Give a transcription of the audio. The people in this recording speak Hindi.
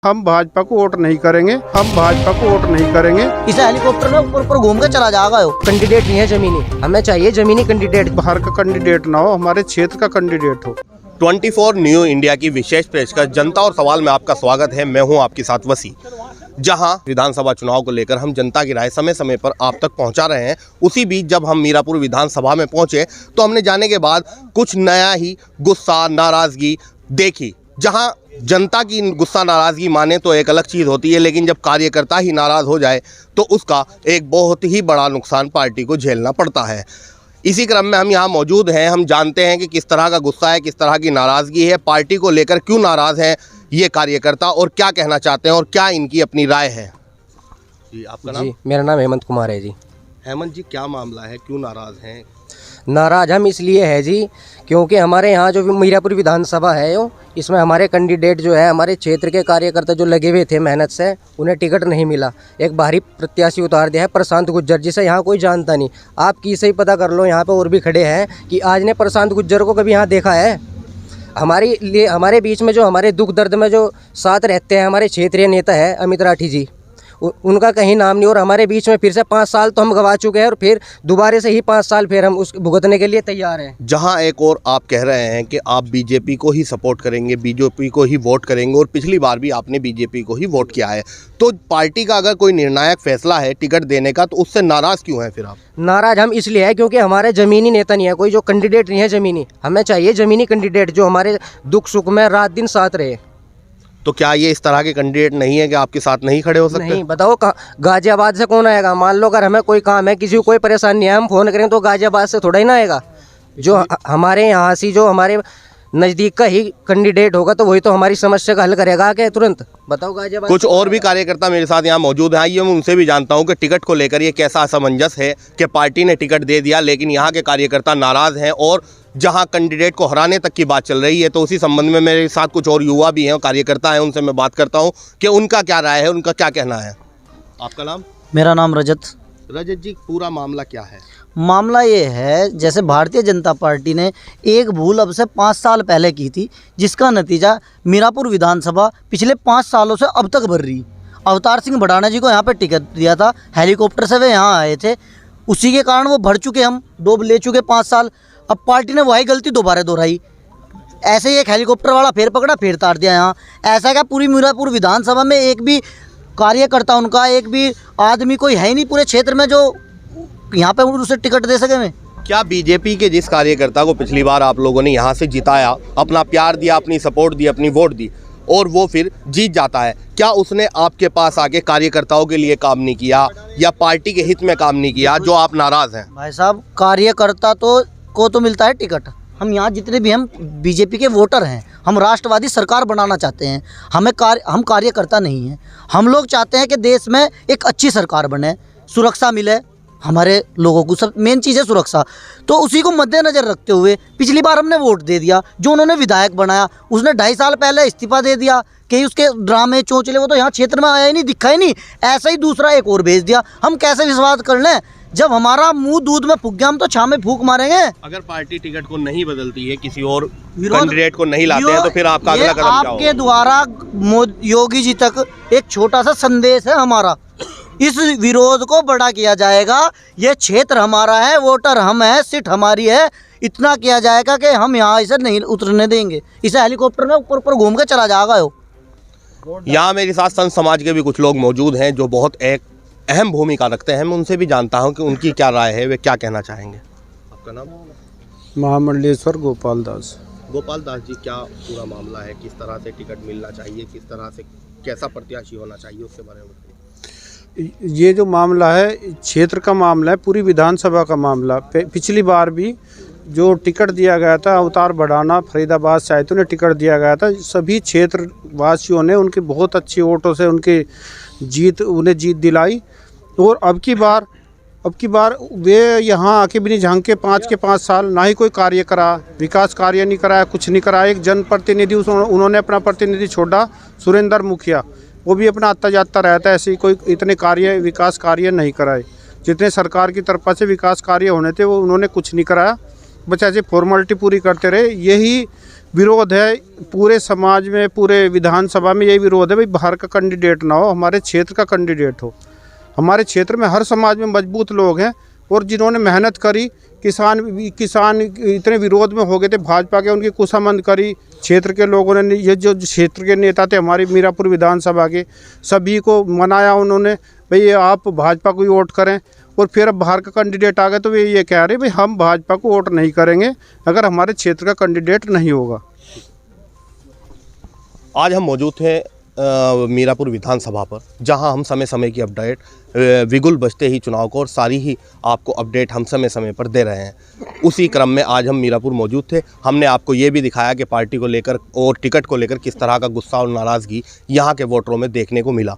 हम भाजपा को वोट नहीं करेंगे, हम भाजपा को वोट नहीं करेंगे। इसे हेलीकॉप्टर में ऊपर ऊपर घूम के चला जाएगा। कैंडिडेट नहीं है जमीनी, हमें चाहिए जमीनी कैंडिडेट। बाहर का कैंडिडेट ना हो, हमारे क्षेत्र का कैंडिडेट हो। 24 न्यू इंडिया की विशेष पेशकश जनता और सवाल में आपका स्वागत है। मैं हूं आपके साथ वसी। जहां विधानसभा चुनाव को लेकर हम जनता की राय समय समय पर आप तक पहुंचा रहे हैं, उसी बीच जब हम मीरापुर विधानसभा में पहुंचे तो हमने जाने के बाद कुछ नया ही गुस्सा नाराज़गी देखी। जहां जनता की गुस्सा नाराज़गी माने तो एक अलग चीज़ होती है, लेकिन जब कार्यकर्ता ही नाराज़ हो जाए तो उसका एक बहुत ही बड़ा नुकसान पार्टी को झेलना पड़ता है। इसी क्रम में हम यहाँ मौजूद हैं। हम जानते हैं कि किस तरह का गुस्सा है, किस तरह की नाराज़गी है, पार्टी को लेकर क्यों नाराज़ हैं ये कार्यकर्ता और क्या कहना चाहते हैं और क्या इनकी अपनी राय है। जी, आपका नाम? जी, मेरा नाम हेमंत कुमार है जी। हेमंत जी, क्या मामला है, क्यों नाराज़ हैं? नाराज हम इसलिए है जी क्योंकि हमारे यहाँ जो मीरापुर विधानसभा है इसमें हमारे कैंडिडेट जो है, हमारे क्षेत्र के कार्यकर्ता जो लगे हुए थे मेहनत से, उन्हें टिकट नहीं मिला। एक बाहरी प्रत्याशी उतार दिया है, प्रशांत गुज्जर, जिसे यहाँ कोई जानता नहीं। आप किसी ही पता कर लो, यहाँ पे और भी खड़े हैं कि आज ने प्रशांत गुज्जर को कभी यहाँ देखा है? हमारे लिए, हमारे बीच में जो हमारे दुख दर्द में जो साथ रहते हैं हमारे क्षेत्रीय नेता है अमित राठी जी, उनका कहीं नाम नहीं। और हमारे बीच में फिर से 5 साल तो हम गवा चुके हैं और फिर दोबारा से ही 5 साल फिर हम उस भुगतने के लिए तैयार हैं। जहां एक और आप कह रहे हैं कि आप बीजेपी को ही सपोर्ट करेंगे, बीजेपी को ही वोट करेंगे, और पिछली बार भी आपने बीजेपी को ही वोट किया है, तो पार्टी का अगर कोई निर्णायक फैसला है टिकट देने का तो उससे नाराज़ क्यों हैं फिर आप? नाराज हम इसलिए है क्योंकि हमारे ज़मीनी नेता नहीं है, कोई जो कैंडिडेट नहीं है जमीनी। हमें चाहिए ज़मीनी कैंडिडेट जो हमारे दुख सुख में रात दिन साथ रहे। तो क्या ये इस तरह के कैंडिडेट नहीं है कि आपके साथ नहीं खड़े हो सकते? नहीं, बताओ गाजियाबाद से कौन आएगा? मान लो अगर हमें कोई काम है, किसी को कोई परेशानी है, हम फ़ोन करें तो गाजियाबाद से थोड़ा ही ना आएगा। जो हमारे यहाँ से जो हमारे नज़दीक का ही कैंडिडेट होगा तो वही तो हमारी समस्या का हल करेगा क्या तुरंत? बताओ गाजियाबाद। कुछ और भी कार्यकर्ता मेरे साथ यहाँ मौजूद हैं, ये मैं उनसे भी जानता हूँ कि टिकट को लेकर ये कैसा असमंजस है कि पार्टी ने टिकट दे दिया लेकिन यहाँ के कार्यकर्ता नाराज़ हैं और जहाँ कैंडिडेट को हराने तक की बात चल रही है। तो उसी संबंध में मेरे साथ कुछ और युवा भी हैं, कार्यकर्ता हैं, उनसे मैं बात करता हूँ कि उनका क्या राय है, उनका क्या कहना है। आपका नाम? मेरा नाम रजत। रजत जी, पूरा मामला क्या है? मामला ये है, जैसे भारतीय जनता पार्टी ने एक भूल अब से 5 साल पहले की थी, जिसका नतीजा मीरापुर विधानसभा पिछले 5 सालों से अब तक भर रही। अवतार सिंह भड़ाना जी को यहाँ पे टिकट दिया था, हेलीकॉप्टर से वे यहाँ आए थे, उसी के कारण वो भर चुके, हम डूब ले चुके 5 साल। अब पार्टी ने वही गलती दोबारा दोहराई। ऐसे ही एक हेलीकॉप्टर वाला फिर पकड़ा, फिर तार दिया यहाँ। ऐसा क्या पूरी मीरापुर विधानसभा में एक भी कार्यकर्ता, उनका एक भी आदमी कोई है ही नहीं पूरे क्षेत्र में जो यहाँ पे उसे टिकट दे सके? में क्या बीजेपी के जिस कार्यकर्ता को पिछली बार आप लोगों ने यहाँ से जिताया, अपना प्यार दिया, अपनी सपोर्ट दी, अपनी वोट दी और वो फिर जीत जाता है, क्या उसने आपके पास आके कार्यकर्ताओं के लिए काम नहीं किया या पार्टी के हित में काम नहीं किया जो आप नाराज़ हैं? भाई साहब, कार्यकर्ता को तो मिलता है टिकट। हम यहाँ जितने भी हम बीजेपी के वोटर हैं, हम राष्ट्रवादी सरकार बनाना चाहते हैं। हम कार्यकर्ता नहीं हैं। हम लोग चाहते हैं कि देश में एक अच्छी सरकार बने, सुरक्षा मिले हमारे लोगों को। सब मेन चीज़ है सुरक्षा। तो उसी को मद्देनज़र रखते हुए पिछली बार हमने वोट दे दिया। जो उन्होंने विधायक बनाया उसने 2.5 साल पहले इस्तीफा दे दिया कि उसके ड्रामे चोंचले, वो तो यहाँ क्षेत्र में आया ही नहीं, दिखा ही नहीं। ऐसा ही दूसरा एक और भेज दिया। हम कैसे विश्वास कर लें? जब हमारा मुंह दूध में फूक गया, हम तो छाव में फूक मारेंगे। अगर पार्टी टिकट को नहीं बदलती है, किसी और कैंडिडेट को नहीं लाते हैं, तो फिर आपका अगला कदम क्या होगा? आपके द्वारा योगी जी तक एक छोटा सा संदेश है हमारा, इस विरोध को बड़ा किया जाएगा। ये क्षेत्र हमारा है, वोटर हम हैं, सीट हमारी है, इतना किया जाएगा कि हम यहाँ इसे नहीं उतरने देंगे। इसे हेलीकॉप्टर में ऊपर ऊपर घूम के चला जाएगा। यहाँ मेरे साथ संत समाज के भी कुछ लोग मौजूद हैं जो बहुत एक अहम भूमिका रखते हैं। मैं उनसे भी जानता हूँ कि उनकी क्या राय है, वे क्या कहना चाहेंगे। आपका नाम? महामंडलेश्वर गोपाल दास। गोपाल दास जी, क्या पूरा मामला है, किस तरह से टिकट मिलना चाहिए, किस तरह से कैसा प्रत्याशी होना चाहिए, उसके बारे में बताइए। ये जो मामला है क्षेत्र का मामला है, पूरी विधानसभा का मामला। पिछली बार भी जो टिकट दिया गया था, अवतार भड़ाना फरीदाबाद से आए थे, उन्हें टिकट दिया गया था। सभी क्षेत्र वासियों ने उनके बहुत अच्छे वोटों से उनके उन्हें जीत दिलाई। और अब की बार वे यहाँ आके भी नहीं झांके 5 साल, ना ही कोई कार्य करा, विकास कार्य नहीं कराया, कुछ नहीं कराया। एक जनप्रतिनिधि उन्होंने अपना प्रतिनिधि छोड़ा, सुरेंद्र मुखिया, वो भी अपना आता जाता रहता है, ऐसे ही कोई इतने विकास कार्य नहीं कराए। जितने सरकार की तरफ से विकास कार्य होने थे वो उन्होंने कुछ नहीं कराया। बस ऐसे फॉर्मेलिटी पूरी करते रहे। यही विरोध है पूरे समाज में, पूरे विधानसभा में यही विरोध है भाई बाहर का कैंडिडेट ना हो, हमारे क्षेत्र का कैंडिडेट हो। हमारे क्षेत्र में हर समाज में मजबूत लोग हैं और जिन्होंने मेहनत करी, किसान इतने विरोध में हो गए थे भाजपा के, उनकी खुशामंद करी क्षेत्र के लोगों ने। ये जो क्षेत्र के नेता थे हमारी मीरापुर विधानसभा के, सभी को मनाया उन्होंने भाई ये आप भाजपा को ही वोट करें। और फिर अब बाहर का कैंडिडेट आ गया तो वे ये कह रहे भाई हम भाजपा को वोट नहीं करेंगे अगर हमारे क्षेत्र का कैंडिडेट नहीं होगा। आज हम मौजूद थे मीरापुर विधानसभा पर, जहां हम समय समय की अपडेट बिगुल बजते ही चुनाव को और सारी ही आपको अपडेट हम समय समय पर दे रहे हैं। उसी क्रम में आज हम मीरापुर मौजूद थे। हमने आपको ये भी दिखाया कि पार्टी को लेकर और टिकट को लेकर किस तरह का गुस्सा और नाराज़गी यहाँ के वोटरों में देखने को मिला।